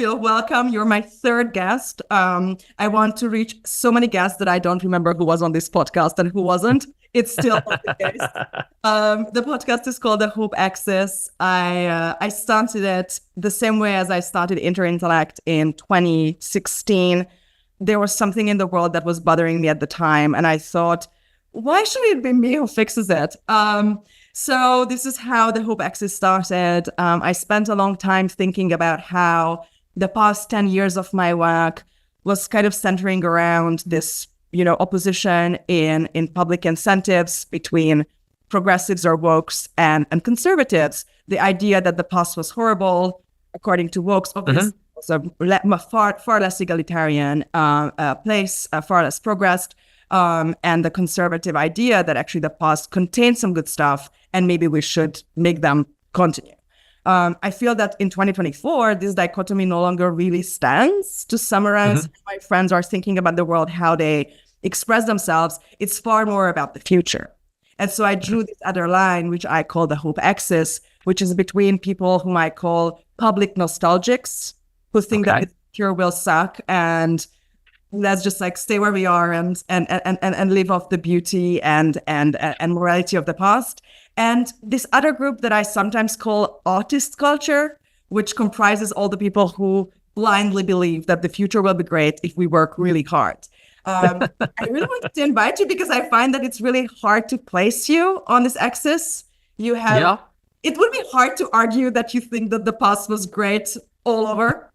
Phil, welcome. You're my third guest. I want to reach so many guests that I don't remember who was on this podcast and who wasn't. It's still not the case. The podcast is called The Hope Axis. I started it the same way as I started Interintellect in 2016. There was something in the world that was bothering me at the time, and I thought, why should it be me who fixes it? So this is how The Hope Axis started. I spent a long time thinking about how the past 10 years of my work was kind of centering around this, opposition in public incentives between progressives or wokes and conservatives. The idea that the past was horrible, according to wokes, obviously was a far less egalitarian place, far less progressed, and the conservative idea that actually the past contains some good stuff and maybe we should make them continue. I feel that in 2024, this dichotomy no longer really stands. To summarize, how my friends are thinking about the world, how they express themselves, it's far more about the future. And so I drew this other line, which I call the Hope Axis, which is between people whom I call public nostalgics, who think that the future will suck and let's just stay where we are and live off the beauty and morality of the past. And this other group that I sometimes call artist culture, which comprises all the people who blindly believe that the future will be great if we work really hard. I really wanted to invite you because I find that it's really hard to place you on this axis. It would be hard to argue that you think that the past was great all over.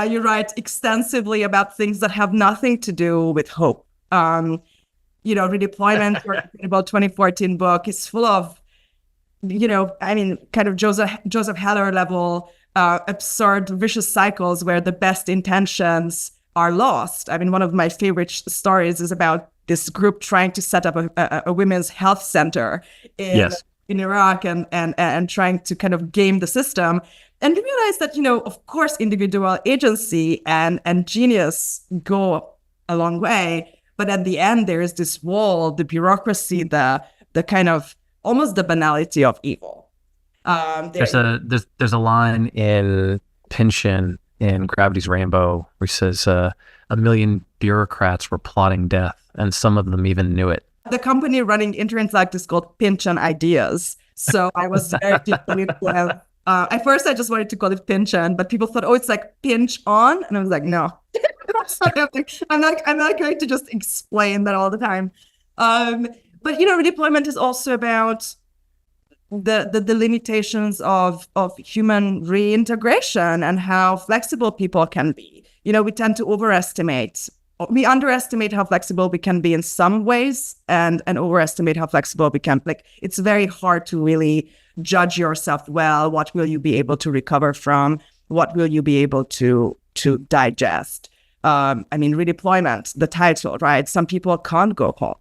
You write extensively about things that have nothing to do with hope. Redeployment, your incredible 2014 book, is full of, kind of Joseph Heller level, absurd, vicious cycles where the best intentions are lost. One of my favorite stories is about this group trying to set up a women's health center in Iraq and trying to kind of game the system. And we realize that, of course, individual agency and genius go a long way. But at the end, there is this wall, the bureaucracy, the kind of almost the banality of evil. There's a line in Pynchon in Gravity's Rainbow where he says, a million bureaucrats were plotting death, and some of them even knew it. The company running Interintellect is called Pynchon Ideas. So I was very deeply at first, I just wanted to call it Pynchon, but people thought, it's like pinch on. And I was like, no, I'm not going to just explain that all the time. But, redeployment is also about the limitations of human reintegration and how flexible people can be. We tend to we underestimate how flexible we can be in some ways and overestimate how flexible we can. It's very hard to really judge yourself well. What will you be able to recover from? What will you be able to digest? Redeployment, the title, right? Some people can't go home.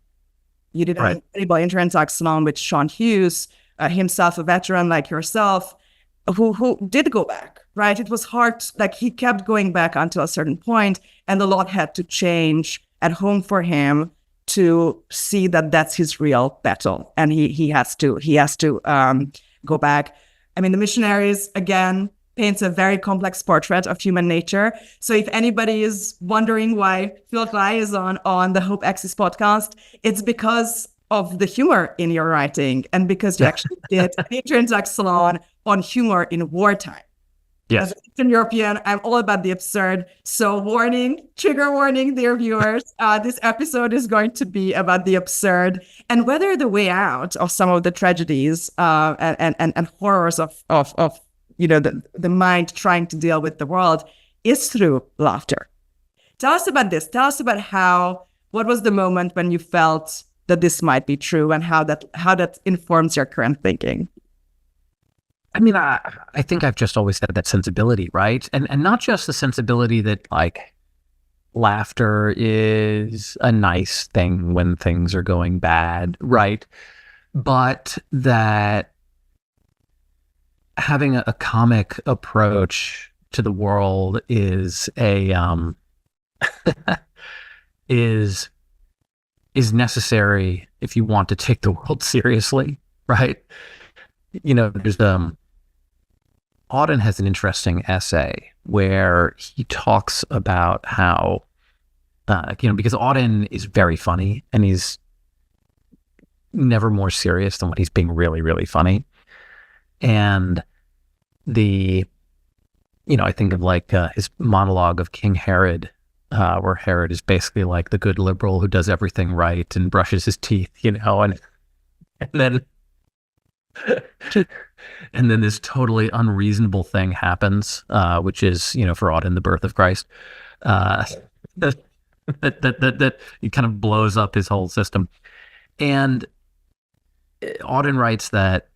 You did an incredible Interintellect salon with Sean Hughes, himself a veteran like yourself, who did go back, right? It was hard, he kept going back until a certain point, and a lot had to change at home for him to see that that's his real battle, and he has to go back. The Missionaries, again, paints a very complex portrait of human nature. So if anybody is wondering why Phil Klay is on the Hope Axis podcast, it's because of the humor in your writing and because you actually did an Interintellect salon on humor in wartime. Yes. As an Eastern European, I'm all about the absurd. So trigger warning, dear viewers, this episode is going to be about the absurd and whether the way out of some of the tragedies and horrors of the mind trying to deal with the world is through laughter. Tell us about this. Tell us about what was the moment when you felt that this might be true and how that informs your current thinking. I think I've just always had that sensibility, right? And not just the sensibility that laughter is a nice thing when things are going bad, right? But that having a comic approach to the world is is necessary if you want to take the world seriously, right? There's Auden has an interesting essay where he talks about how, because Auden is very funny and he's never more serious than when he's being really, really funny. And I think of like his monologue of King Herod, where Herod is basically like the good liberal who does everything right and brushes his teeth, and then and then this totally unreasonable thing happens, which is, for Auden, the birth of Christ. That it kind of blows up his whole system. And Auden writes that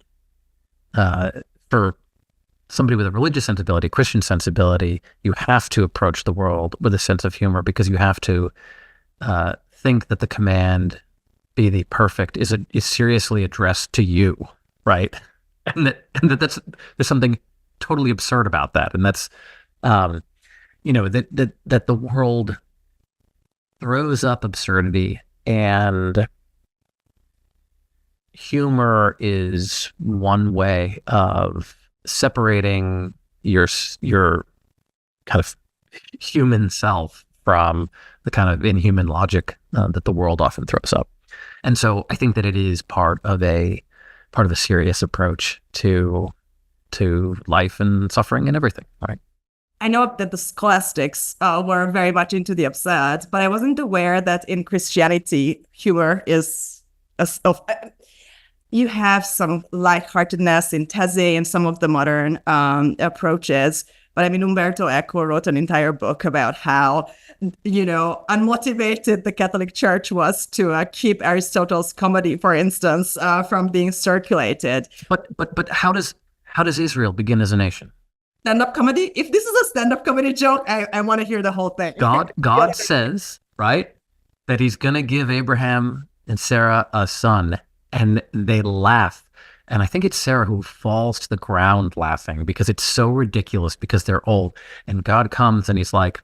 for somebody with a religious sensibility, Christian sensibility, you have to approach the world with a sense of humor, because you have to think that the command, be thee perfect, is seriously addressed to you, right? And there's something totally absurd about that, and that's that the world throws up absurdity, and humor is one way of separating your kind of human self from the kind of inhuman logic that the world often throws up. And so I think that it is part of a serious approach to life and suffering and everything, right? I know that the scholastics were very much into the absurd, but I wasn't aware that in Christianity, humor is you have some lightheartedness in Tese and some of the modern approaches. But I mean, Umberto Eco wrote an entire book about how, unmotivated the Catholic Church was to keep Aristotle's comedy, for instance, from being circulated. But how does Israel begin as a nation? Stand-up comedy? If this is a stand-up comedy joke, I want to hear the whole thing. God says, right, that he's going to give Abraham and Sarah a son. And they laugh. And I think it's Sarah who falls to the ground laughing because it's so ridiculous because they're old. And God comes and he's like,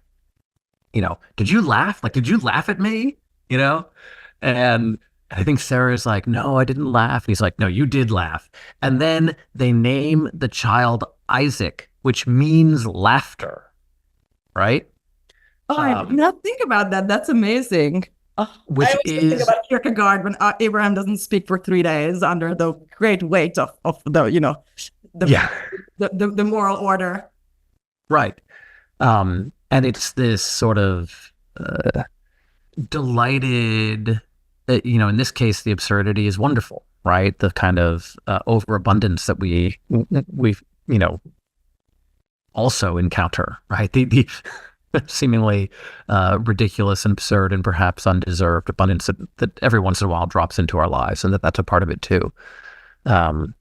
did you laugh? Like, did you laugh at me? And I think Sarah's like, no, I didn't laugh. And he's like, no, you did laugh. And then they name the child Isaac, which means laughter, right? Oh, I did not think about that. That's amazing. Which I was thinking about Kierkegaard when Abraham doesn't speak for 3 days under the great weight of the the moral order. Right. And it's this sort of delighted, in this case, the absurdity is wonderful, right? The kind of overabundance that we also encounter, right? The seemingly ridiculous and absurd and perhaps undeserved abundance that every once in a while drops into our lives, and that's a part of it too. And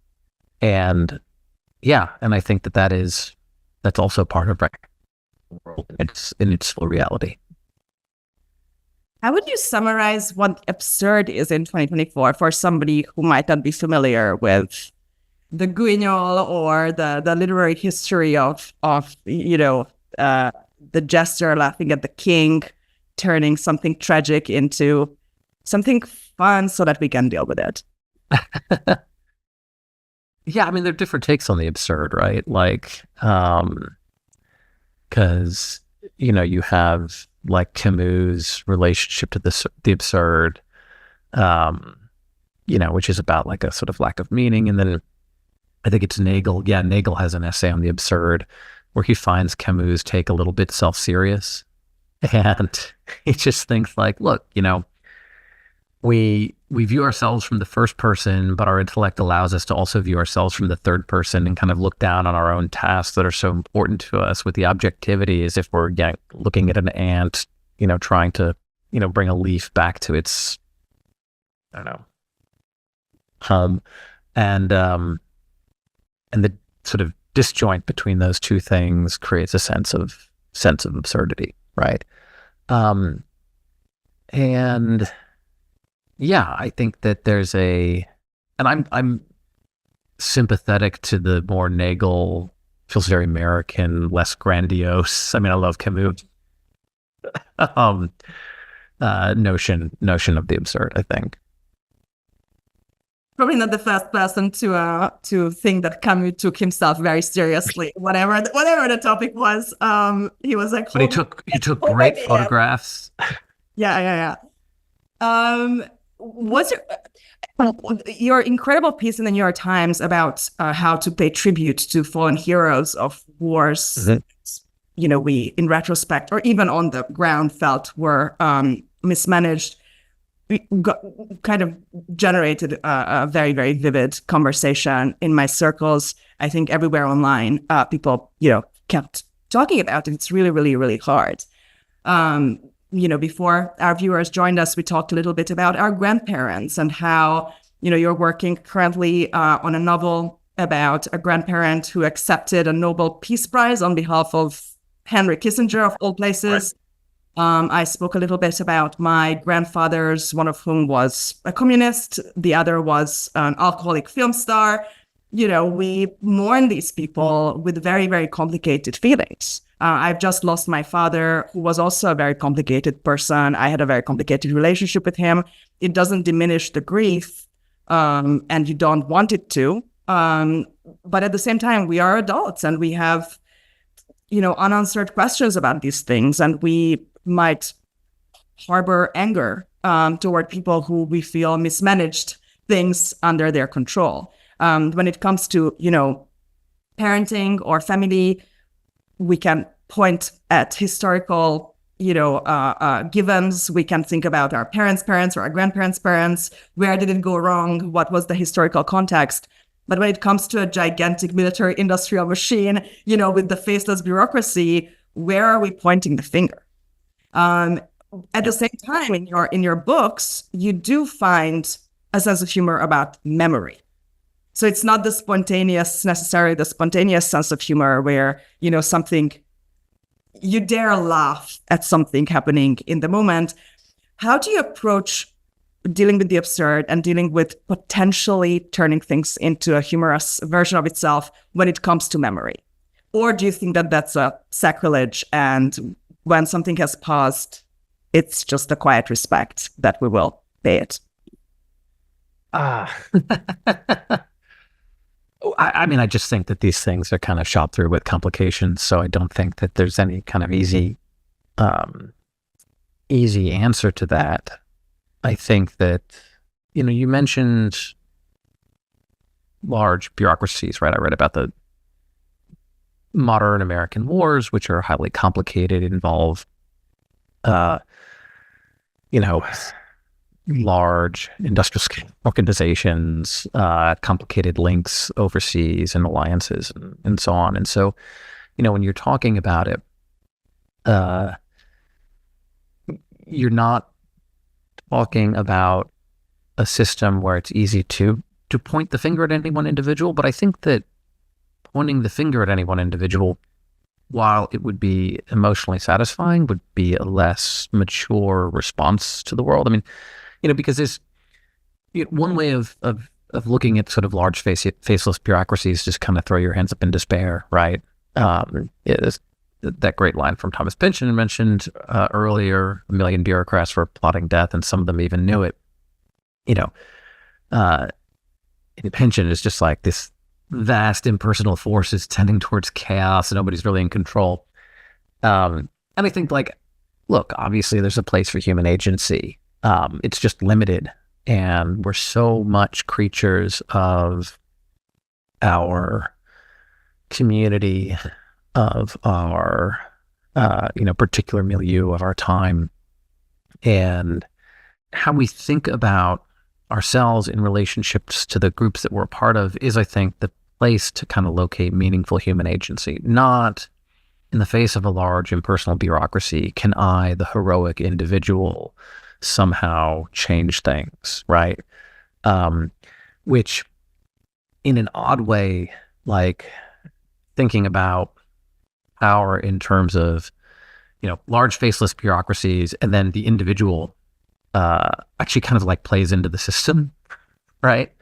I think that's also part of the world in its full reality. How would you summarize what absurd is in 2024 for somebody who might not be familiar with the Guignol or the literary history of the jester laughing at the king, turning something tragic into something fun so that we can deal with it? Yeah, I mean, there are different takes on the absurd, right? Like, because, you have like Camus' relationship to the absurd, which is about like a sort of lack of meaning. And then I think it's Nagel. Yeah, Nagel has an essay on the absurd where he finds Camus take a little bit self-serious, and he just thinks like, look, we view ourselves from the first person, but our intellect allows us to also view ourselves from the third person and kind of look down on our own tasks that are so important to us with the objectivity as if we're looking at an ant, trying to, bring a leaf back to its, I don't know, and the sort of disjoint between those two things creates a sense of absurdity, right? And yeah, I think that there's and I'm sympathetic to the more Nagel, feels very American, less grandiose. I mean, I love Camus. Notion of the absurd, I think. probably not the first person to think that Camus took himself very seriously. Whatever the topic was, he was like, but he took great photographs. Yeah. What's your incredible piece in the New York Times about how to pay tribute to fallen heroes of wars, we, in retrospect, or even on the ground, felt were mismanaged, kind of generated a very, very vivid conversation in my circles. I think everywhere online, people, kept talking about it. It's really, really, really hard. Before our viewers joined us, we talked a little bit about our grandparents and how, you're working currently on a novel about a grandparent who accepted a Nobel Peace Prize on behalf of Henry Kissinger, of all places. Right. I spoke a little bit about my grandfathers, one of whom was a communist, the other was an alcoholic film star. We mourn these people with very, very complicated feelings. I've just lost my father, who was also a very complicated person. I had a very complicated relationship with him. It doesn't diminish the grief, and you don't want it to. But at the same time, we are adults and we have, unanswered questions about these things. And we might harbor anger toward people who we feel mismanaged things under their control. When it comes to, parenting or family, we can point at historical, givens. We can think about our parents' parents or our grandparents' parents. Where did it go wrong? What was the historical context? But when it comes to a gigantic military industrial machine, with the faceless bureaucracy, where are we pointing the finger? At the same time, in your books, you do find a sense of humor about memory. So it's not necessarily the spontaneous sense of humor where, something, you dare laugh at something happening in the moment. How do you approach dealing with the absurd and dealing with potentially turning things into a humorous version of itself when it comes to memory? Or do you think that that's a sacrilege, and when something has passed, it's just a quiet respect that we will pay it? I just think that these things are kind of shot through with complications. So I don't think that there's any kind of easy answer to that. I think that, you mentioned large bureaucracies, right? I read about the modern American wars, which are highly complicated, involve, large industrial scale organizations, complicated links overseas and alliances and so on. And so, when you're talking about it, you're not talking about a system where it's easy to point the finger at any one individual. But I think that pointing the finger at any one individual, while it would be emotionally satisfying, would be a less mature response to the world. I mean, because there's one way of looking at sort of large faceless bureaucracies, just kind of throw your hands up in despair, right? Is that great line from Thomas Pynchon mentioned earlier, 1 million bureaucrats were plotting death, and some of them even knew it. Pynchon is just like this vast impersonal forces tending towards chaos, and nobody's really in control. And I think, look, obviously there's a place for human agency. It's just limited, and we're so much creatures of our community, of our, particular milieu of our time, and how we think about ourselves in relationships to the groups that we're a part of is, I think, the place to kind of locate meaningful human agency. Not in the face of a large impersonal bureaucracy can I, the heroic individual, somehow change things, right? Which, in an odd way, thinking about power in terms of, large faceless bureaucracies, and then the individual actually kind of plays into the system, right?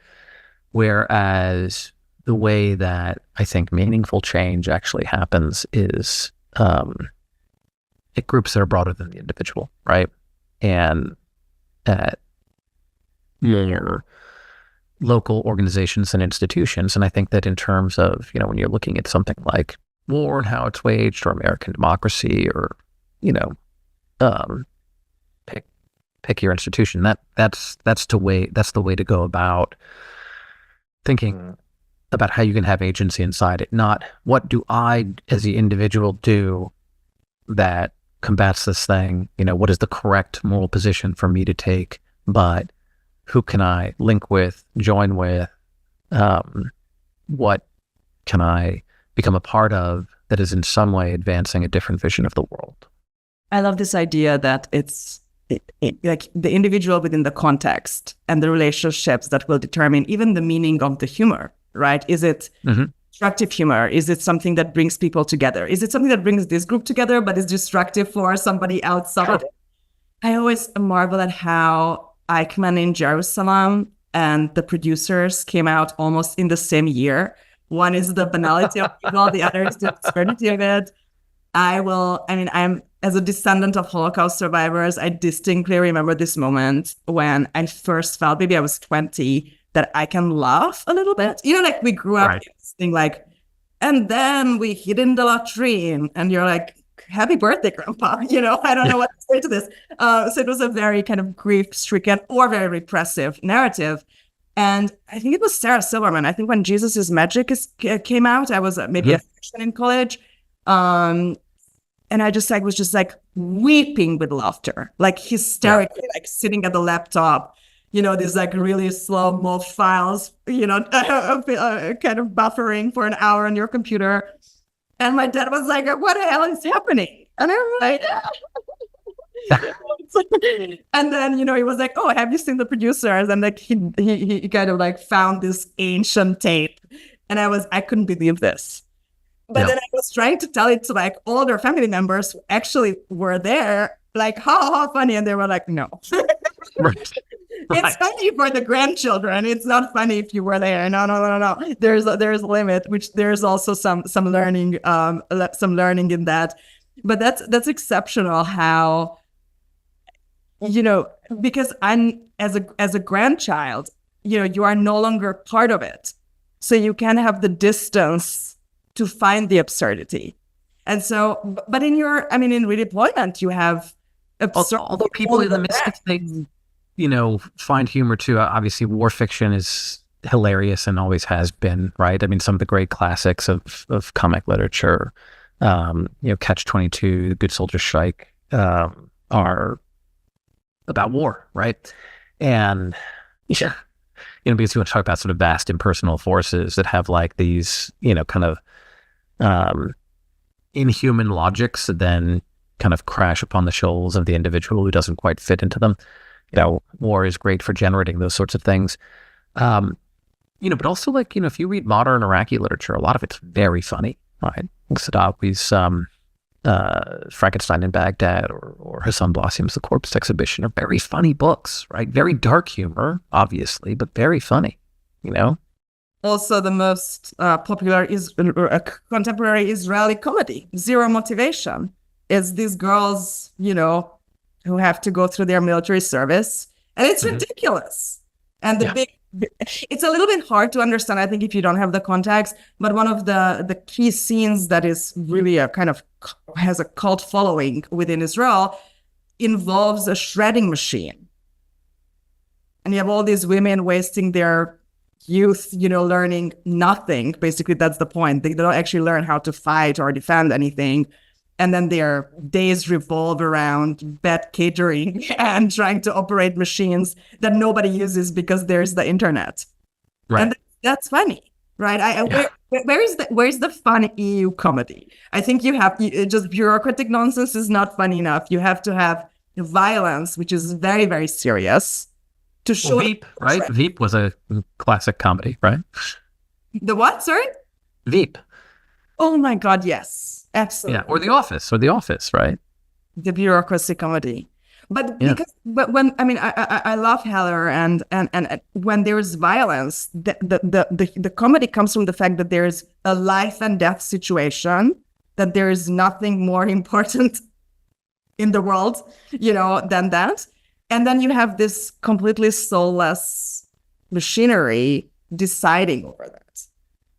Whereas the way that I think meaningful change actually happens is at groups that are broader than the individual, right? And at more local organizations and institutions. And I think that in terms of, when you're looking at something like war and how it's waged, or American democracy, or, pick your institution, that's the way to go about thinking about how you can have agency inside it. Not what do I as the individual do that combats this thing, what is the correct moral position for me to take, but who can I link with, join with, what can I become a part of that is in some way advancing a different vision of the world. I love this idea that it's like the individual within the context and the relationships that will determine even the meaning of the humor, right? Is it destructive humor? Is it something that brings people together? Is it something that brings this group together but is destructive for somebody outside? I always marvel at how Eichmann in Jerusalem and the producers came out almost in the same year. One is the banality of evil, the other is the absurdity of it. I'm as a descendant of Holocaust survivors, I distinctly remember this moment when I first felt, maybe I was 20, that I can laugh a little bit. Like we grew up in this thing like, and then we hid in the latrine, and you're like, happy birthday, Grandpa. I don't know what to say to this. So it was a very kind of grief-stricken or very repressive narrative. And I think it was Sarah Silverman. I think when Jesus is Magic came out, I was maybe a freshman in college. And I was just like weeping with laughter, like hysterically, like sitting at the laptop, these like really slow-mo files, kind of buffering for an hour on your computer. And my dad was like, what the hell is happening? And I'm like, and then, he was like, oh, have you seen the producers? And like, he kind of like found this ancient tape. And I couldn't believe this. But then I was trying to tell it to like older family members who actually were there, like, how funny. And they were like, no. It's funny for the grandchildren. It's not funny if you were there. No. There's a limit, which there's also some learning in that. But that's exceptional how, because I'm as a grandchild, you are no longer part of it. So you can have the distance to find the absurdity. And so, but in Redeployment, you have although people in the midst of things, find humor too. Obviously, war fiction is hilarious and always has been, right? Some of the great classics of comic literature, Catch-22, The Good Soldier Švejk, are about war, right? And because we want to talk about sort of vast impersonal forces that have like these, kind of inhuman logics that then kind of crash upon the shoals of the individual who doesn't quite fit into them. War is great for generating those sorts of things. But also like, if you read modern Iraqi literature, a lot of it's very funny, right? Saadawi's Frankenstein in Baghdad or Hassan Blassim's The Corpse Exhibition are very funny books, right? Very dark humor, obviously, but very funny, Also, the most popular is contemporary Israeli comedy, Zero Motivation, is these girls, who have to go through their military service, and it's ridiculous. And it's a little bit hard to understand, I think, if you don't have the context. But one of the key scenes that is really a kind of has a cult following within Israel involves a shredding machine, and you have all these women wasting their youth, learning nothing. Basically, that's the point. They don't actually learn how to fight or defend anything. And then their days revolve around bad catering and trying to operate machines that nobody uses because there's the internet. Right. And that's funny, right? Where's the fun EU comedy? I think just bureaucratic nonsense is not funny enough. You have to have violence, which is very, very serious. To show Veep, right? Veep was a classic comedy, right? The what? Sorry? Veep. Oh my God, yes. Absolutely. Yeah, or The Office, right? The bureaucracy comedy. But when I love Heller and when there's violence, the comedy comes from the fact that there's a life and death situation, that there is nothing more important in the world, than that. And then you have this completely soulless machinery deciding over that.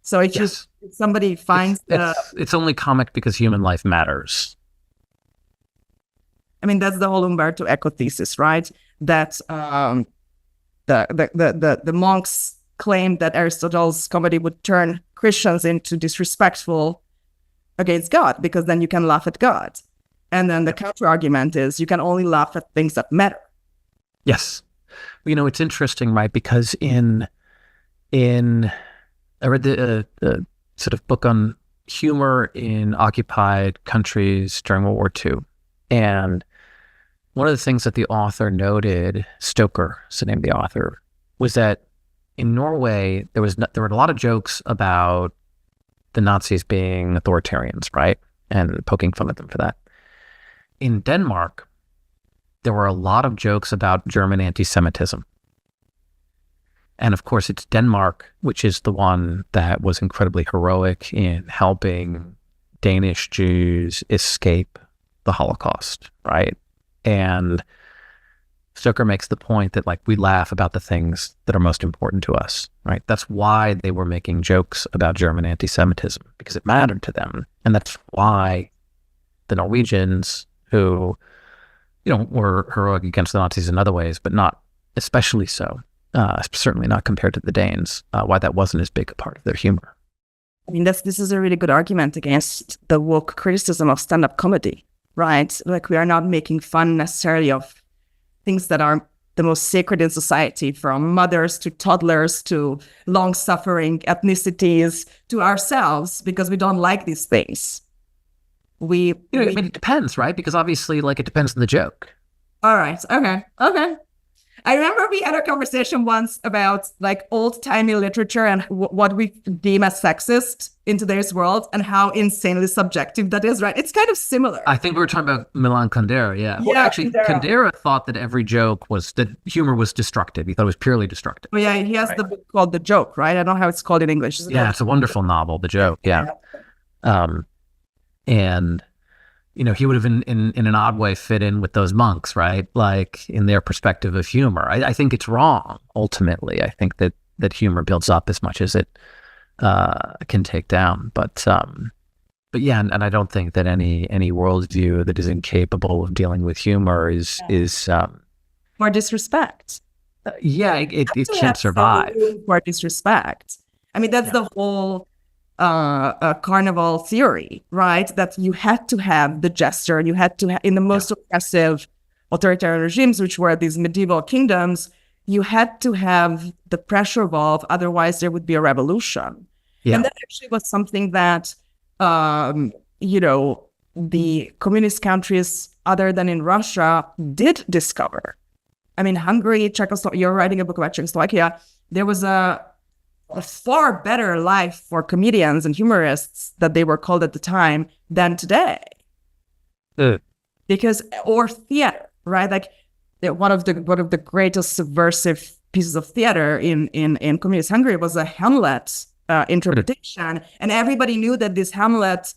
So if somebody finds it's only comic because human life matters. I mean, that's the whole Umberto Eco thesis, right? That the monks claimed that Aristotle's comedy would turn Christians into disrespectful against God, because then you can laugh at God. And then the counter argument is you can only laugh at things that matter. Yes. You know, it's interesting, right? Because I read the sort of book on humor in occupied countries during World War II. And one of the things that the author noted, Stoker is the name of the author, was that in Norway, there were a lot of jokes about the Nazis being authoritarians, right? And poking fun at them for that. In Denmark, there were a lot of jokes about German anti-Semitism. And of course, it's Denmark, which is the one that was incredibly heroic in helping Danish Jews escape the Holocaust, right? And Stoker makes the point that, like, we laugh about the things that are most important to us, right? That's why they were making jokes about German anti-Semitism, because it mattered to them. And that's why the Norwegians, who, you know, were heroic against the Nazis in other ways, but not especially so, certainly not compared to the Danes, why that wasn't as big a part of their humor. I mean, this is a really good argument against the woke criticism of stand-up comedy, right? Like, we are not making fun necessarily of things that are the most sacred in society, from mothers to toddlers to long-suffering ethnicities to ourselves, because we don't like these things. I mean, it depends, right? Because obviously, like, it depends on the joke. All right. Okay. I remember we had a conversation once about, like, old-timey literature and what we deem as sexist in today's world, and how insanely subjective that is, right? It's kind of similar. I think we were talking about Milan Kundera, yeah. Well, actually, Kundera thought that every joke that humor was destructive. He thought it was purely destructive. Well, yeah, he has the book called The Joke, right? I don't know how it's called in English. Yeah, it's a wonderful novel, The Joke, yeah. And, you know, he would have in an odd way fit in with those monks, right? Like, in their perspective of humor. I think it's wrong, ultimately. I think that humor builds up as much as it can take down. But yeah, and I don't think that any worldview that is incapable of dealing with humor is or disrespect. It can't survive. Or disrespect. I mean, that's the whole carnival theory, right? That you had to have the gesture, you had to in the most oppressive authoritarian regimes, which were these medieval kingdoms, you had to have the pressure valve, otherwise there would be a revolution. Yeah. And that actually was something that, you know, the communist countries other than in Russia did discover. I mean, Hungary, Czechoslovakia, you're writing a book about Czechoslovakia, there was a far better life for comedians and humorists, that they were called at the time, than today. Because, or theater, right? Like, one of the greatest subversive pieces of theater in communist Hungary was a Hamlet interpretation, and everybody knew that this Hamlet,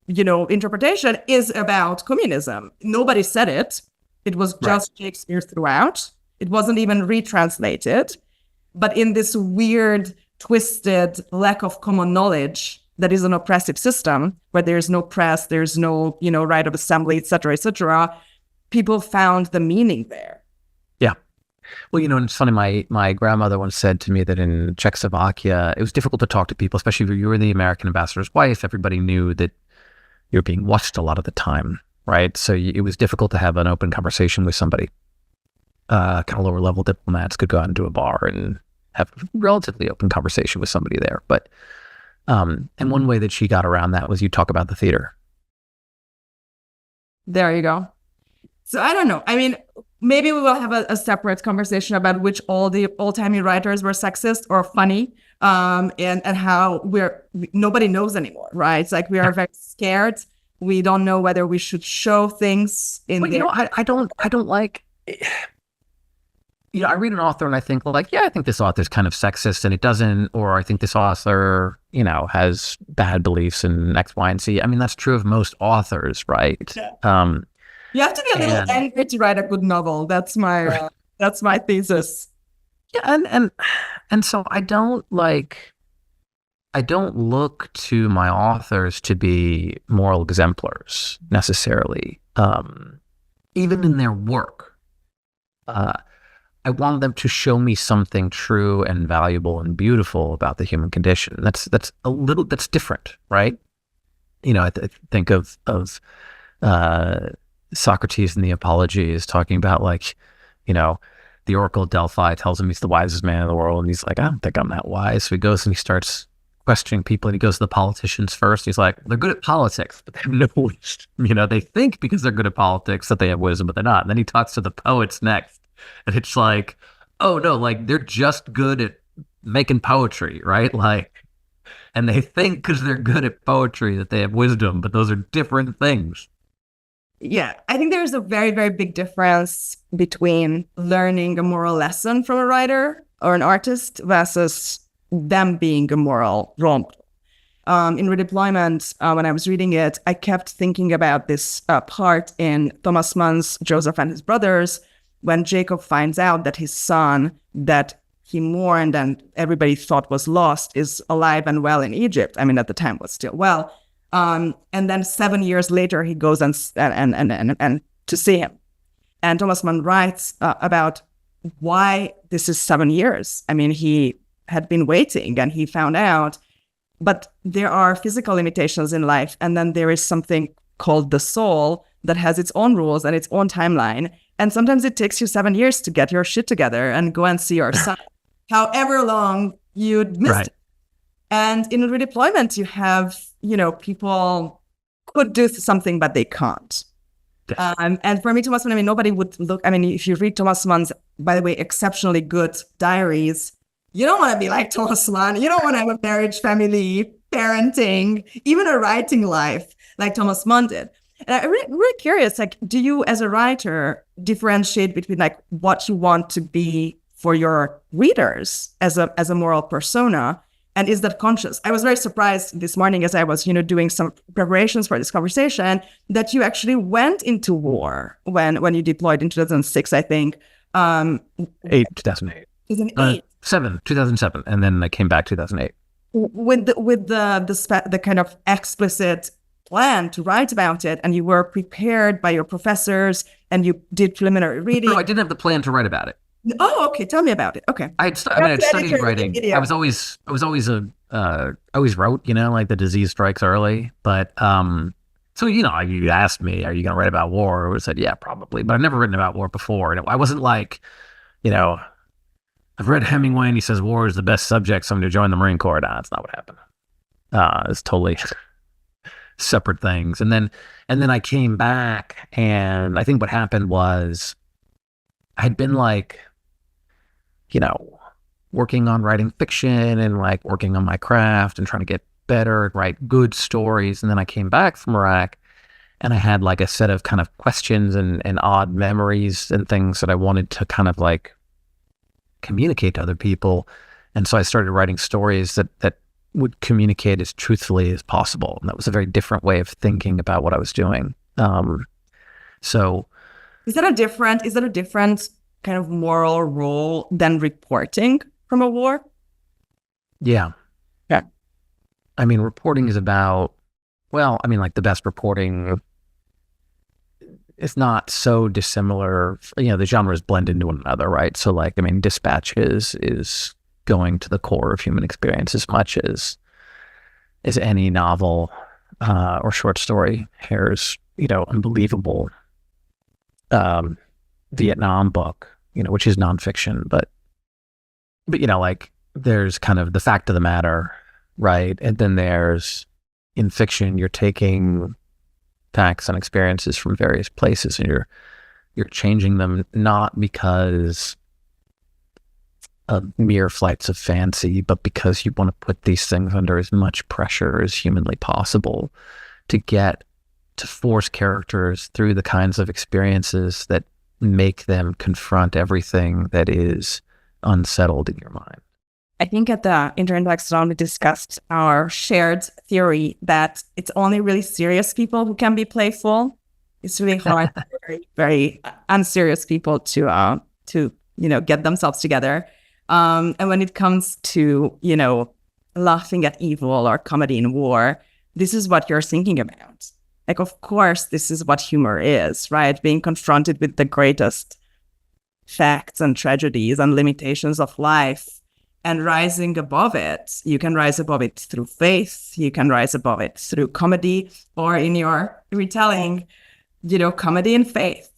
you know, interpretation is about communism. Nobody said it. It was just Shakespeare throughout. It wasn't even retranslated. But in this weird, twisted lack of common knowledge that is an oppressive system, where there's no press, there's no, you know, right of assembly, etc., people found the meaning there. Yeah. Well, you know, and it's funny, my grandmother once said to me that in Czechoslovakia, it was difficult to talk to people, especially if you were the American ambassador's wife. Everybody knew that you were being watched a lot of the time, right? So it was difficult to have an open conversation with somebody. Kind of lower level diplomats could go out into a bar and have a relatively open conversation with somebody there. But, and one way that she got around that was you talk about the theater. There you go. So I don't know. I mean, maybe we will have a separate conversation about which all the old-timey writers were sexist or funny, and how nobody knows anymore, right? It's like we are very scared. We don't know whether we should show things in. Well, you know, I don't like. You know, I read an author and I think, like, yeah, I think this author's kind of sexist, and it doesn't, or I think this author, you know, has bad beliefs in X, Y, and Z. I mean, that's true of most authors, right? Yeah. You have to be a little angry to write a good novel. That's my thesis. Yeah, and so I don't look to my authors to be moral exemplars necessarily, even in their work. Uh, I want them to show me something true and valuable and beautiful about the human condition. That's different, right? I think of Socrates in the Apologies talking about the Oracle of Delphi tells him he's the wisest man in the world, and he's like, I don't think I'm that wise. So he goes and he starts questioning people, and he goes to the politicians first. He's like, they're good at politics, but they have no wisdom. They think because they're good at politics that they have wisdom, but they're not. And then he talks to the poets next, and it's like, oh no, they're just good at making poetry, right? And they think because they're good at poetry that they have wisdom, but those are different things. Yeah, I think there's a very, very big difference between learning a moral lesson from a writer or an artist versus them being a moral role model. In Redeployment, when I was reading it, I kept thinking about this part in Thomas Mann's Joseph and His Brothers, when Jacob finds out that his son that he mourned and everybody thought was lost is alive and well in Egypt. I mean, at the time was still well. And then 7 years later, he goes and to see him. And Thomas Mann writes about why this is 7 years. I mean, he had been waiting and he found out, but there are physical limitations in life. And then there is something called the soul that has its own rules and its own timeline. And sometimes it takes you 7 years to get your shit together and go and see your son, however long you'd missed it. And in redeployment, you have, people could do something, but they can't. Yes. And for me, Thomas Mann, nobody would look, if you read Thomas Mann's, by the way, exceptionally good diaries, you don't want to be like Thomas Mann. You don't want to have a marriage, family, parenting, even a writing life like Thomas Mann did. And I'm really curious, do you as a writer differentiate between what you want to be for your readers as a moral persona? And is that conscious? I was very surprised this morning as I was, doing some preparations for this conversation that you actually went into war when you deployed in 2006, I think. 2008. 2007. And then I came back 2008. With the kind of explicit plan to write about it, and you were prepared by your professors and you did preliminary reading. No, I didn't have the plan to write about it. Oh, okay. Tell me about it. Okay. I'd studied writing. I always wrote, the disease strikes early. But, so, you asked me, are you going to write about war? I said, yeah, probably. But I've never written about war before. And I wasn't like, I've read Hemingway and he says war is the best subject, so I'm going to join the Marine Corps. Nah, that's not what happened. It's totally separate things. And then I came back, and I think what happened was I'd been working on writing fiction and working on my craft and trying to get better and write good stories. And then I came back from Iraq, and I had a set of kind of questions and odd memories and things that I wanted to kind of communicate to other people. And so I started writing stories that would communicate as truthfully as possible. And that was a very different way of thinking about what I was doing. So is that a different kind of moral role than reporting from a war? Yeah. Yeah. Reporting is about, the best reporting is not so dissimilar. The genres blend into one another, right? So Dispatch is going to the core of human experience as much as any novel or short story. Hare's, unbelievable Vietnam book, which is nonfiction, but there's kind of the fact of the matter, right? And then there's, in fiction, you're taking facts and experiences from various places, and you're changing them not because of mere flights of fancy, but because you want to put these things under as much pressure as humanly possible to force characters through the kinds of experiences that make them confront everything that is unsettled in your mind. I think at the Interintellectual Salon, we discussed our shared theory that it's only really serious people who can be playful. It's really hard for very, very unserious people to get themselves together. And when it comes to, laughing at evil or comedy in war, this is what you're thinking about. Like, of course, this is what humor is, right? Being confronted with the greatest facts and tragedies and limitations of life and rising above it. You can rise above it through faith. You can rise above it through comedy, or in your retelling, comedy and faith.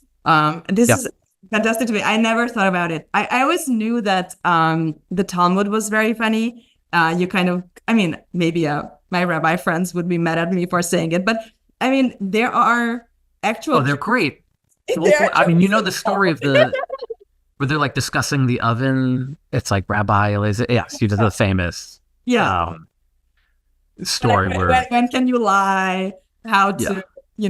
This is fantastic to me. I never thought about it. I always knew that the Talmud was very funny. Maybe my rabbi friends would be mad at me for saying it, but I mean, there are actual... Oh, they're great. The story of where they're like discussing the oven. It's like Rabbi Eliezer. Yes, you did the famous story where... When can you lie? How to...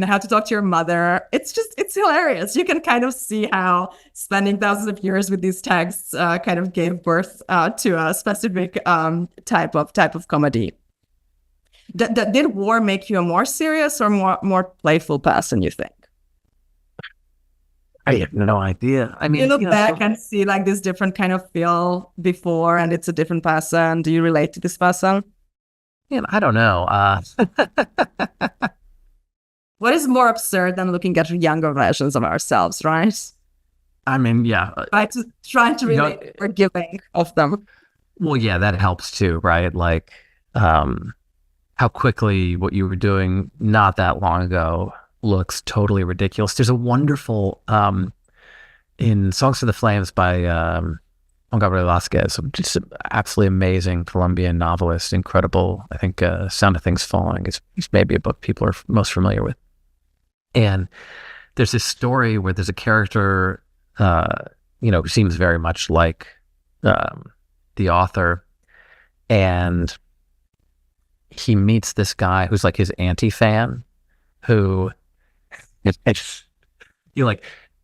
how to talk to your mother. It's hilarious. You can kind of see how spending thousands of years with these texts kind of gave birth to a specific type of comedy. Did war make you a more serious or more playful person, you think? I have no idea. I mean, you look back and see like this different kind of feel before, and it's a different person. Do you relate to this person? Yeah, I don't know. What is more absurd than looking at younger versions of ourselves, right? I mean, yeah. Trying to relate forgiving of them. Well, yeah, that helps too, right? Like, how quickly what you were doing not that long ago looks totally ridiculous. There's a wonderful, in Songs for the Flames by Juan Gabriel Velasquez, just an absolutely amazing Colombian novelist, incredible. I think Sound of Things Falling is maybe a book people are most familiar with. And there's this story where there's a character, who seems very much like the author, and he meets this guy who's like his anti-fan, who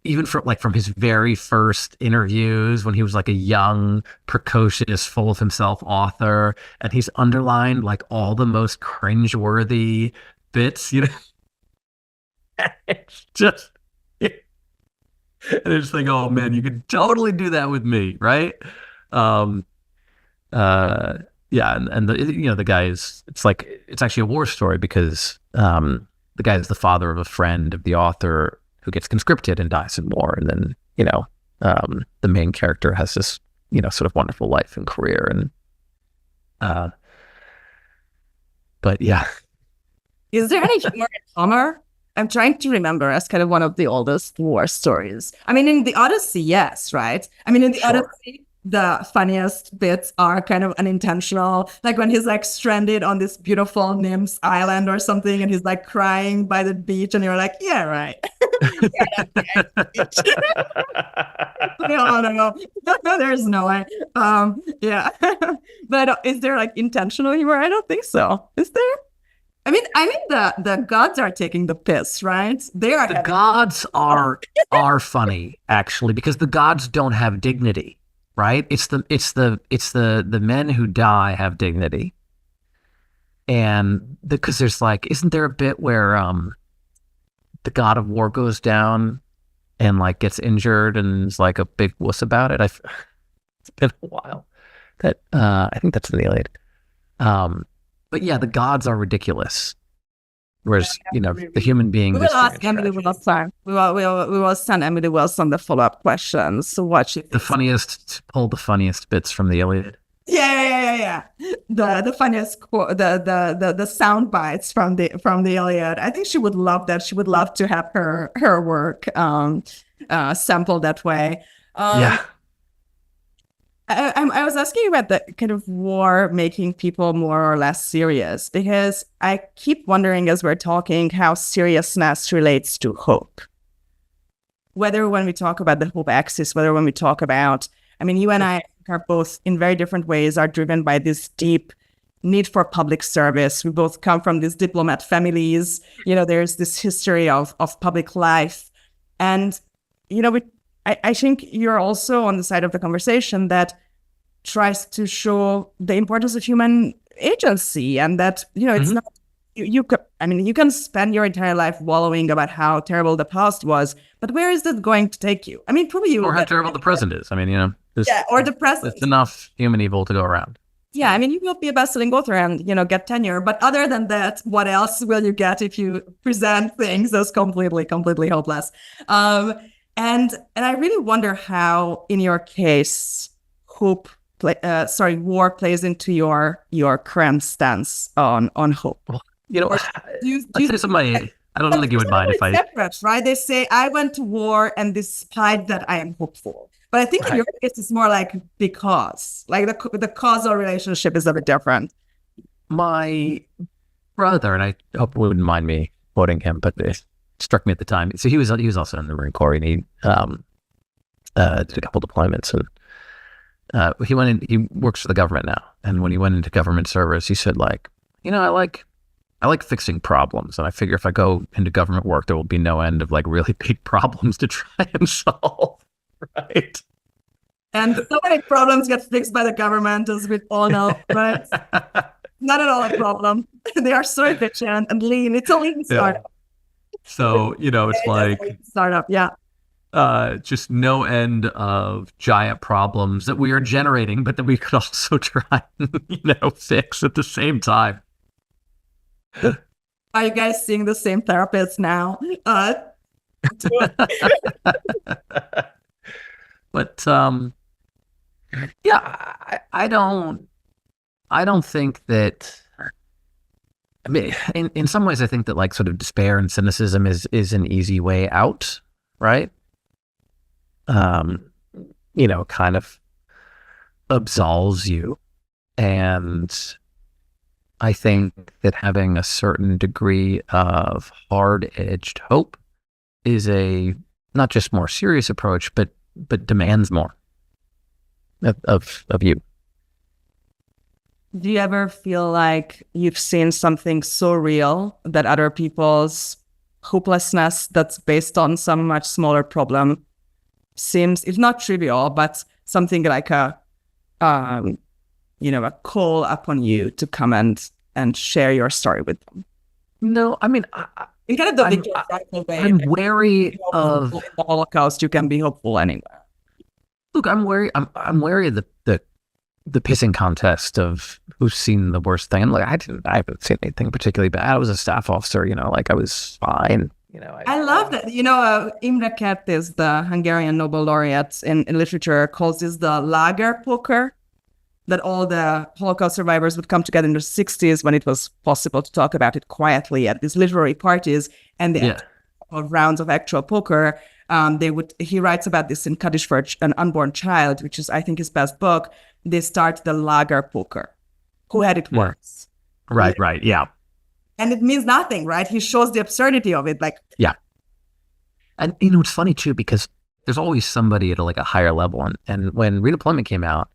even from his very first interviews when he was like a young, precocious, full of himself author, and he's underlined like all the most cringeworthy bits, It's just, and I just think, oh man, you could totally do that with me, right? And the guy is, it's actually a war story because the guy is the father of a friend of the author who gets conscripted and dies in war, and then the main character has this sort of wonderful life and career, and but yeah. Is there any humor in Humour? I'm trying to remember as kind of one of the oldest war stories. I mean, in the Odyssey, yes, right? I mean, in the Odyssey, the funniest bits are kind of unintentional. Like when he's like stranded on this beautiful nymph's island or something, and he's like crying by the beach, and you're like, yeah, right. No, there's no way. But is there like intentional humor? I don't think so. Is there? I mean, the gods are taking the piss, right? The gods are funny actually, because the gods don't have dignity, right? It's the men who die have dignity, and because there's like, isn't there a bit where the god of war goes down and like gets injured and is like a big wuss about it? It's been a while. That I think that's in the Iliad. But yeah, the gods are ridiculous, whereas the human being. We will ask Emily Wills. We will send Emily Wills on the follow-up questions. So what she pull the funniest bits from the Iliad. Yeah. The funniest the sound bites from the Iliad. I think she would love that. She would love to have her work sampled that way. Yeah. I was asking about the kind of war making people more or less serious, because I keep wondering as we're talking how seriousness relates to hope. Whether when we talk about the hope axis, whether when we talk about, I mean, you and I are both in very different ways are driven by this deep need for public service. We both come from these diplomat families. There's this history of public life. And, I think you're also on the side of the conversation that tries to show the importance of human agency, and that, it's not you can spend your entire life wallowing about how terrible the past was, but where is that going to take you? I mean, probably you will Or how get terrible the present is. I mean, or the present. there's enough human evil to go around. Yeah, I mean, you will be a best-selling author and, get tenure. But other than that, what else will you get if you present things as completely, completely hopeless? And I really wonder how, in your case, war plays into your current stance on hope. Well, I don't think you would mind if I... Separate, right? They say, I went to war, and despite that, I am hopeful. But I think in your case, it's more like because. Like the causal relationship is a bit different. My brother, and I hope you wouldn't mind me quoting him, but it struck me at the time. So he was also in the Marine Corps, and he did a couple deployments, and he went in. He works for the government now, and when he went into government service, he said, like, I like fixing problems, and I figure if I go into government work, there will be no end of like really big problems to try and solve. Right. And so many problems get fixed by the government, as we all know, right? Not at all a problem. They are so efficient and lean. It's a lean startup. Yeah. So, it's like startup, yeah. Just no end of giant problems that we are generating, but that we could also try and, fix at the same time. Are you guys seeing the same therapist now? But yeah, I don't think that. I mean, in some ways, I think that like sort of despair and cynicism is an easy way out, right? Kind of absolves you, and I think that having a certain degree of hard-edged hope is a not just more serious approach, but demands more of you. Do you ever feel like you've seen something so real that other people's hopelessness that's based on some much smaller problem seems, if not trivial, but something like a call upon you to come and share your story with them? No, I mean, in kind of the Viktor Frankl way. I'm wary of the Holocaust. You can be hopeful anywhere. Look, I'm wary of the pissing contest of who's seen the worst thing. Like I haven't seen anything particularly bad. I was a staff officer, like I was fine. I love that. Imre Kertész, the Hungarian Nobel laureate in literature, calls this the lager poker, that all the Holocaust survivors would come together in the 60s when it was possible to talk about it quietly at these literary parties, and the rounds of actual poker. He writes about this in Kaddish for an Unborn Child, which is, I think, his best book. They start the lager poker. Who had it worse? Right, yeah. And it means nothing, right? He shows the absurdity of it, like. Yeah. And, it's funny, too, because there's always somebody at a higher level. And when Redeployment came out,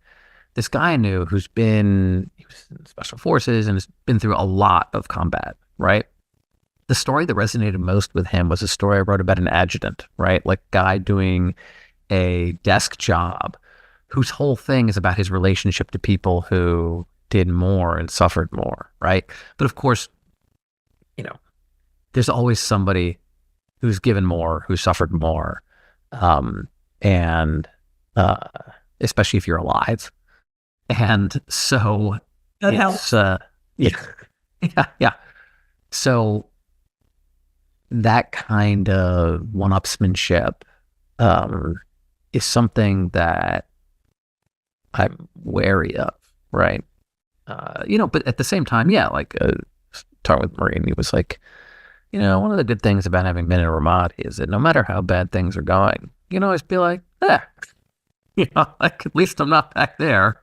this guy I knew he was in special forces and has been through a lot of combat, right? The story that resonated most with him was a story I wrote about an adjutant, right? Like guy doing a desk job whose whole thing is about his relationship to people who did more and suffered more, right? But of course, there's always somebody who's given more, who suffered more, and especially if you're alive. And so that helps. Yeah. So that kind of one-upsmanship is something that I'm wary of, right? But at the same time, like talking with Marine, he was like, one of the good things about having been in Ramadi is that no matter how bad things are going, you can always be like, like at least I'm not back there.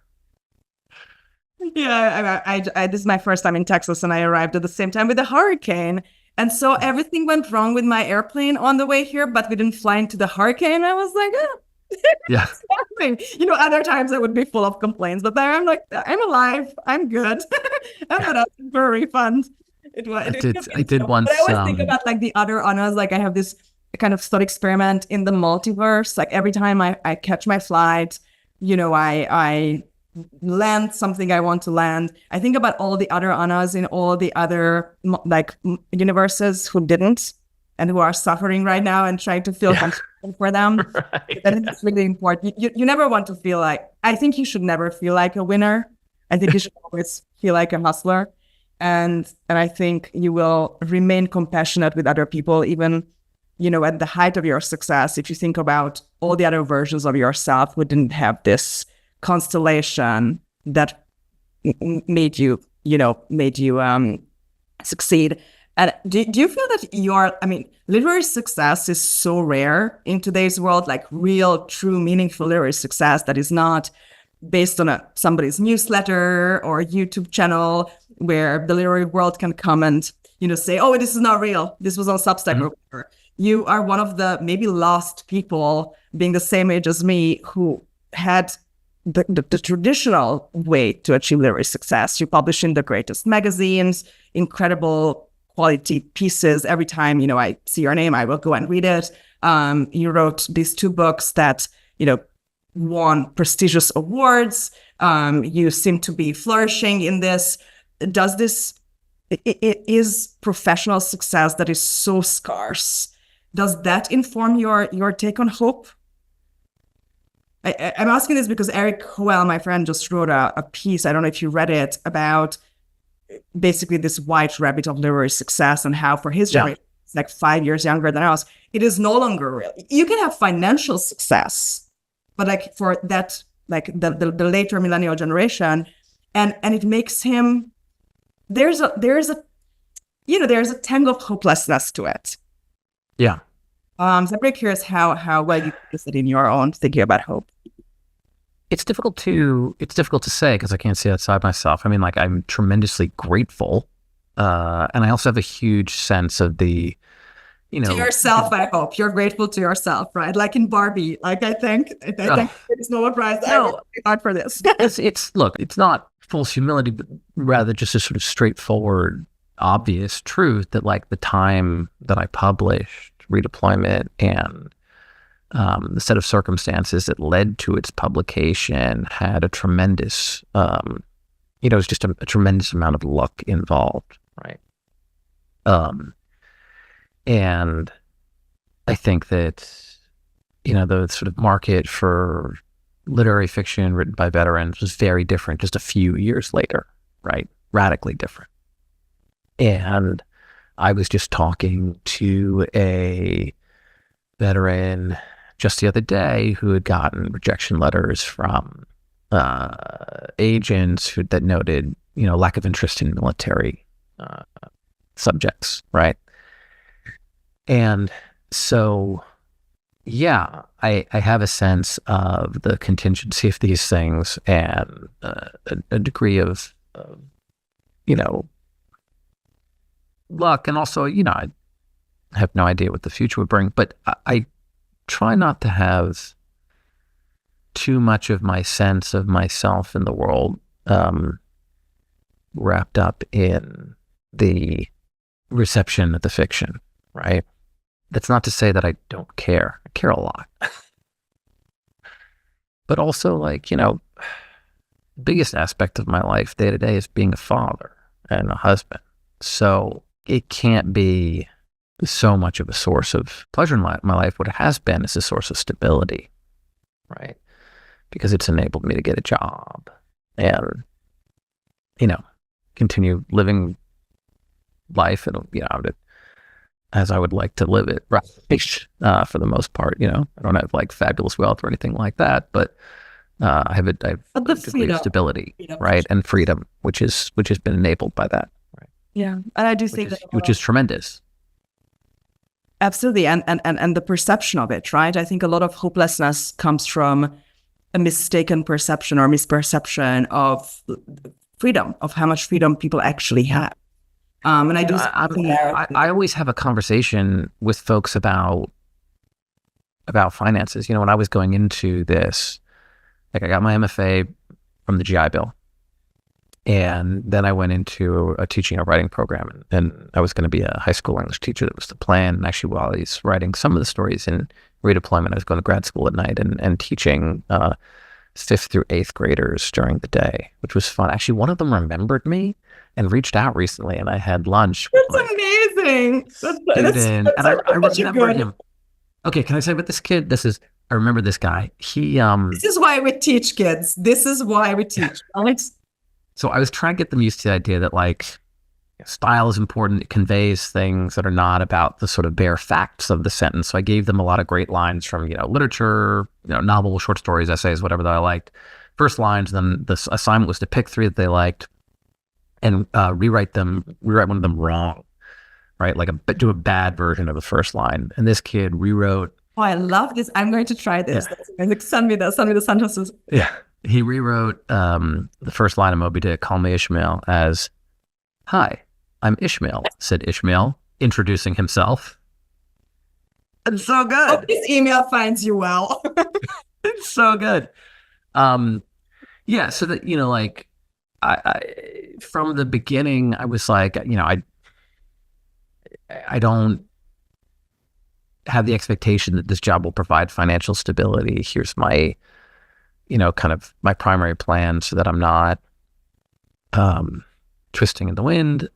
Yeah, I this is my first time in Texas, and I arrived at the same time with a hurricane. And so everything went wrong with my airplane on the way here, but we didn't fly into the hurricane. I was like, yeah. Other times I would be full of complaints, but there I'm like, I'm alive. I'm good. I'm not asking for a refund. I did once. But I always think about like the other honors. Like I have this kind of thought experiment in the multiverse. Like every time I catch my flight, I land something I want to land. I think about all the other Annas in all the other universes who didn't and who are suffering right now and trying to feel compassion for them. Right. I think it's really important. You never want to feel like, I think you should never feel like a winner. I think you should always feel like a hustler. And I think you will remain compassionate with other people, even, at the height of your success. If you think about all the other versions of yourself who didn't have this constellation that made you succeed. And do you feel that literary success is so rare in today's world, like real, true, meaningful literary success that is not based on somebody's newsletter or YouTube channel where the literary world can come and, say, oh, this is not real. This was on Substack or whatever. You are one of the maybe lost people, being the same age as me, who had the traditional way to achieve literary success. You publish in the greatest magazines, incredible quality pieces. Every time, I see your name, I will go and read it. You wrote these 2 books that, won prestigious awards. You seem to be flourishing in this. It is professional success that is so scarce. Does that inform your take on hope? I'm asking this because Eric Hoel, my friend, just wrote a piece, I don't know if you read it, about basically this white rabbit of literary success and how for his generation, it's like 5 years younger than us, it is no longer real. You can have financial success, but like for that, like the later millennial generation, and it makes him, there's a tang of hopelessness to it. Yeah. So I'm very curious how well you use it in your own thinking about hope. It's difficult to say because I can't see outside myself. I mean, like, I'm tremendously grateful, and I also have a huge sense of the, to yourself. I hope you're grateful to yourself, right? Like in Barbie. Like I think it's no prize. No, not for this. It's not false humility, but rather just a sort of straightforward, obvious truth that, like, the time that I published Redeployment and the set of circumstances that led to its publication had a tremendous, it was just a tremendous amount of luck involved, right? And I think that, the sort of market for literary fiction written by veterans was very different just a few years later, right? Radically different. And I was just talking to a veteran just the other day who had gotten rejection letters from agents that noted, lack of interest in military subjects, right? And so, yeah, I have a sense of the contingency of these things and a degree of luck, and also, I have no idea what the future would bring, but I try not to have too much of my sense of myself in the world wrapped up in the reception of the fiction, right? That's not to say that I don't care. I care a lot. But also, like, the biggest aspect of my life day to day is being a father and a husband. So it can't be so much of a source of pleasure in my life. What it has been is a source of stability, right? Because it's enabled me to get a job and, continue living life and, as I would like to live it, right? For the most part, I don't have like fabulous wealth or anything like that, but I have a degree of stability, right? And freedom, which has been enabled by that. Yeah, and I do think which is tremendous. Absolutely, and the perception of it, right? I think a lot of hopelessness comes from a mistaken perception or misperception of freedom, of how much freedom people actually have. And I do. I always have a conversation with folks about finances. When I was going into this, like, I got my MFA from the GI Bill. And then I went into a teaching and writing program, and I was going to be a high school English teacher. That was the plan. And actually, while I was writing some of the stories in Redeployment, I was going to grad school at night and teaching fifth through eighth graders during the day, which was fun. Actually, one of them remembered me and reached out recently, and I had lunch with That's amazing. student, and I remember him. Okay, can I say about this kid? I remember this guy. This is why we teach kids. This is why we teach, Alex. So I was trying to get them used to the idea that like style is important. It conveys things that are not about the sort of bare facts of the sentence. So I gave them a lot of great lines from, literature, novel, short stories, essays, whatever that I liked. First lines, then the assignment was to pick 3 that they liked and rewrite one of them wrong, right? Like do a bad version of the first line. And this kid rewrote. Oh, I love this. I'm going to try this. Yeah. Send me the sentences. Yeah. He rewrote the first line of Moby Dick, Call Me Ishmael, as, "Hi, I'm Ishmael," said Ishmael, introducing himself. It's so good. Hope this email finds you well. It's so good. Yeah, so that, like, I from the beginning, I was like, I don't have the expectation that this job will provide financial stability. Here's my, kind of my primary plan so that I'm not twisting in the wind.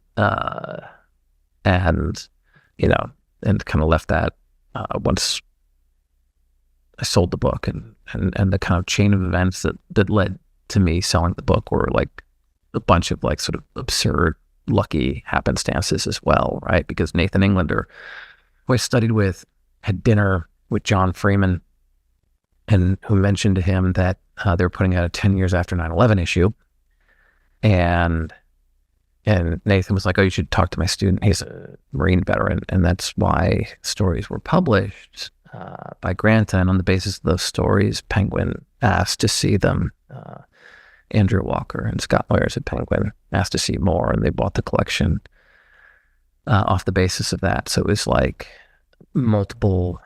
And kind of left that once I sold the book and the kind of chain of events that led to me selling the book were like a bunch of like sort of absurd, lucky happenstances as well, right? Because Nathan Englander, who I studied with, had dinner with John Freeman, and who mentioned to him that they were putting out a 10 years after 9/11 issue. And Nathan was like, "Oh, you should talk to my student. He's a Marine veteran." And that's why stories were published by Granta. And on the basis of those stories, Penguin asked to see them. Andrew Walker and Scott Moyers at Penguin asked to see more, and they bought the collection off the basis of that. So it was like multiple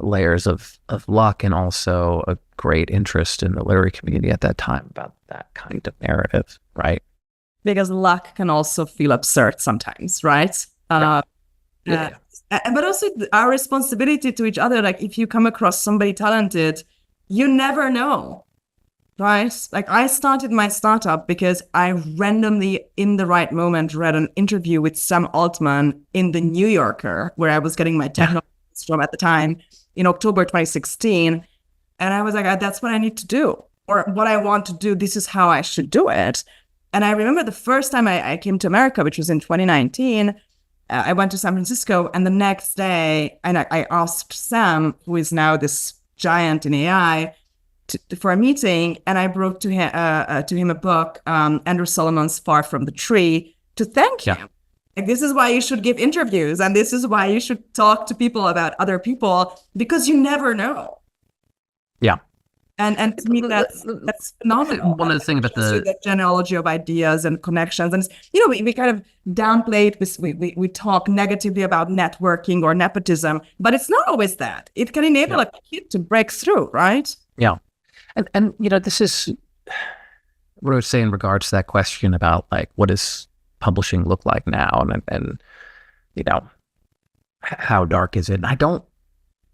layers of luck, and also a great interest in the literary community at that time about that kind of narrative, right? Because luck can also feel absurd sometimes, right? Yeah. But also our responsibility to each other. Like if you come across somebody talented, you never know, right? Like I started my startup because I randomly, in the right moment, read an interview with Sam Altman in the New Yorker, where I was getting my technology from at the time in October 2016. And I was like, that's what I need to do, or what I want to do. This is how I should do it. And I remember the first time I came to America, which was in 2019, I went to San Francisco, and the next day, and I asked Sam, who is now this giant in AI, for a meeting, and I brought to him a book, Andrew Solomon's Far from the Tree, to thank him. Like, this is why you should give interviews, and this is why you should talk to people about other people, because you never know. Yeah. And to me, that's phenomenal. One of the things about the genealogy of ideas and connections, and we kind of downplay it. We talk negatively about networking or nepotism, but it's not always that. It can enable a kid to break through, right? Yeah, and this is what I would say in regards to that question about like what does publishing look like now, and how dark is it? And I don't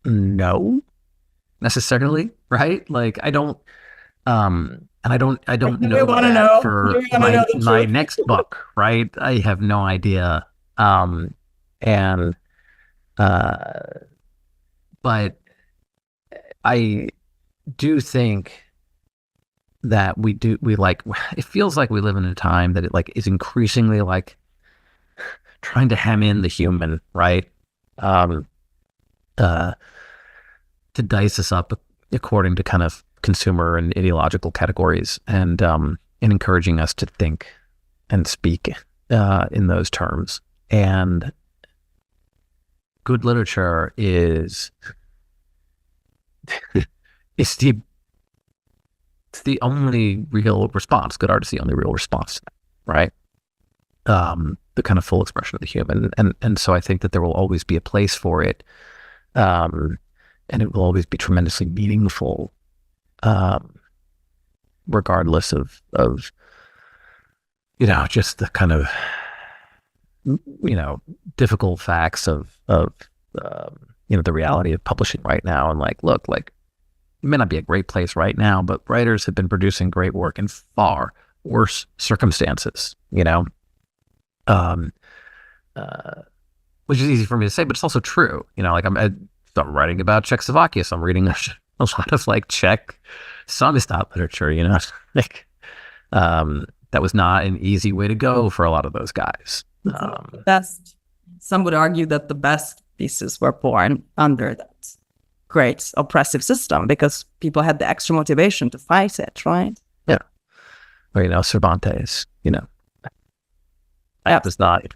know necessarily, right? Like I don't and I don't know that for my next book, right? I have no idea. But I do think that it feels like we live in a time that it like is increasingly like trying to hem in the human, right? To dice us up according to kind of consumer and ideological categories, and encouraging us to think and speak in those terms. And good literature is the only real response. Good art is the only real response, right? The kind of full expression of the human, and so I think that there will always be a place for it. And it will always be tremendously meaningful, regardless of just the kind of difficult facts of the reality of publishing right now. And like, look, like may not be a great place right now, but writers have been producing great work in far worse circumstances, which is easy for me to say, but it's also true. Like I'm writing about Czechoslovakia, so I'm reading a lot of like Czech Samizdat literature, like that was not an easy way to go for a lot of those guys. Some would argue that the best pieces were born under that great oppressive system because people had the extra motivation to fight it, right? Yeah. Or, Cervantes, that was not.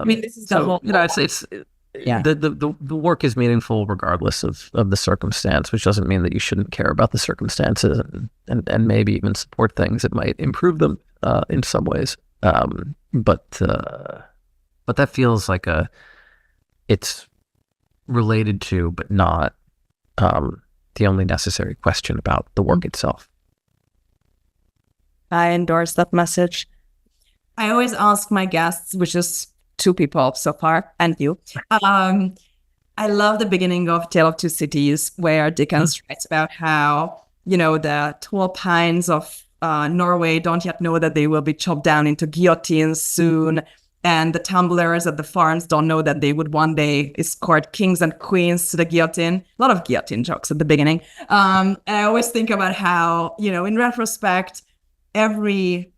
This is the whole. The work is meaningful regardless of the circumstance, which doesn't mean that you shouldn't care about the circumstances and maybe even support things that might improve them in some ways. But that feels like it's related to, but not the only necessary question about the work itself. I endorse that message. I always ask my guests, which is 2 people so far, and you. I love the beginning of Tale of Two Cities, where Dickens writes about how, the tall pines of Norway don't yet know that they will be chopped down into guillotines soon. And the tumblers at the farms don't know that they would one day escort kings and queens to the guillotine. A lot of guillotine jokes at the beginning. And I always think about how, in retrospect, every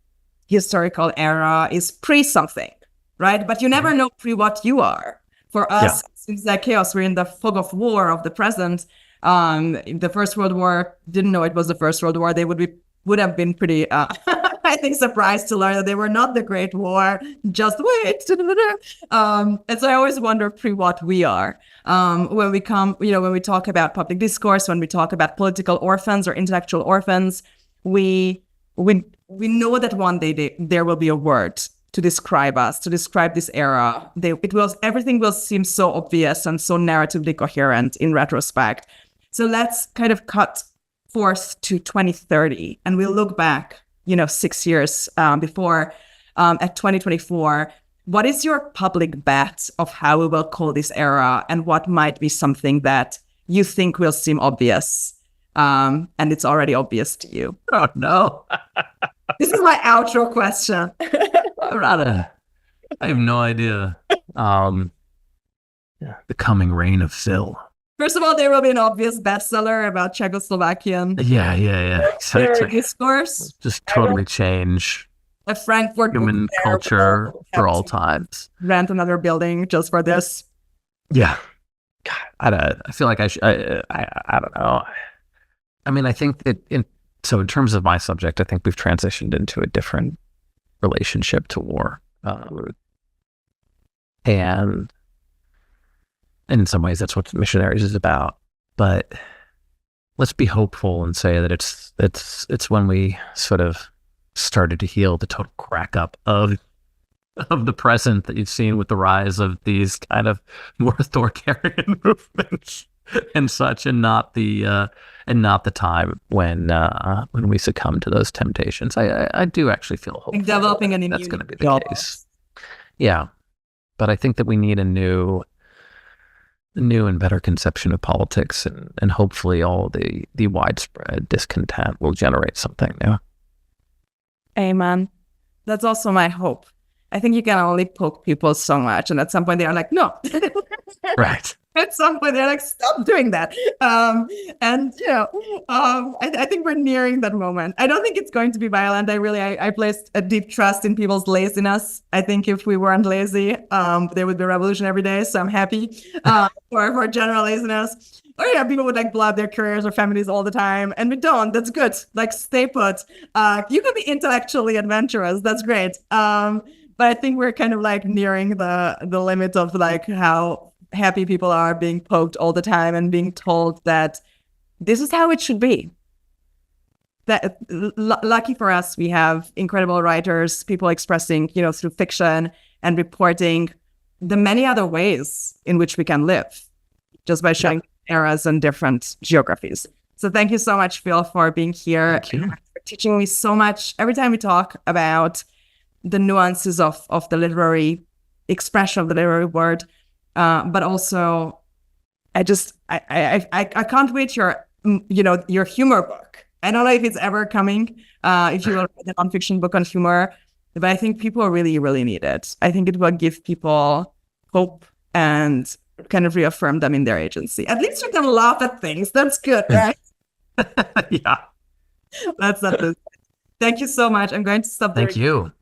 historical era is pre-something, right? But you never know pre-what you are. For us, since that chaos, we're in the fog of war of the present. The First World War didn't know it was the First World War. They would have been pretty, I think, surprised to learn that they were not the Great War. Just wait. And so I always wonder pre-what we are. When we talk about public discourse, when we talk about political orphans or intellectual orphans, we know that one day there will be a word to describe us, to describe this era. Everything will seem so obvious and so narratively coherent in retrospect. So let's kind of cut forth to 2030, and we'll look back, 6 years before, at 2024. What is your public bet of how we will call this era, and what might be something that you think will seem obvious, and it's already obvious to you? Oh no! This is my outro question. I have no idea. The coming reign of Phil. First of all, there will be an obvious bestseller about Czechoslovakian. Yeah. Discourse. Just totally change A Frankfurt human culture for all times. Rent another building just for this. Yeah. God, I feel like I don't know. I mean, I think that in terms of my subject, I think we've transitioned into a different relationship to war. And in some ways, that's what Missionaries is about. But let's be hopeful and say that it's when we sort of started to heal the total crack up of the present that you've seen with the rise of these kind of more authoritarian movements and such, and not the time when we succumb to those temptations. I do actually feel hopeful. Like developing an that's going to be the case. Yeah, but I think that we need a new and better conception of politics, and hopefully all the widespread discontent will generate something new. Amen. That's also my hope. I think you can only poke people so much, and at some point they are like, no. Right. At some point they're like, stop doing that. I think we're nearing that moment. I don't think it's going to be violent. I placed a deep trust in people's laziness. I think if we weren't lazy, there would be a revolution every day. So I'm happy for general laziness. Or people would blow up their careers or families all the time, and we don't. That's good. Stay put. You can be intellectually adventurous. That's great. But I think we're kind of nearing the limit of how happy people are being poked all the time and being told that this is how it should be. That lucky for us, we have incredible writers, people expressing, through fiction and reporting the many other ways in which we can live, just by showing eras and different geographies. So thank you so much, Phil, for being here. Thank you. For teaching me so much. Every time we talk about the nuances of the literary expression of the literary word, but also I I can't wait your humor book. I don't know if it's ever coming. If you will write a nonfiction book on humor, but I think people really, really need it. I think it will give people hope and kind of reaffirm them in their agency. At least you can laugh at things. That's good, right? Yeah. That's not this. Thank you so much. I'm going to stop there. Thank you.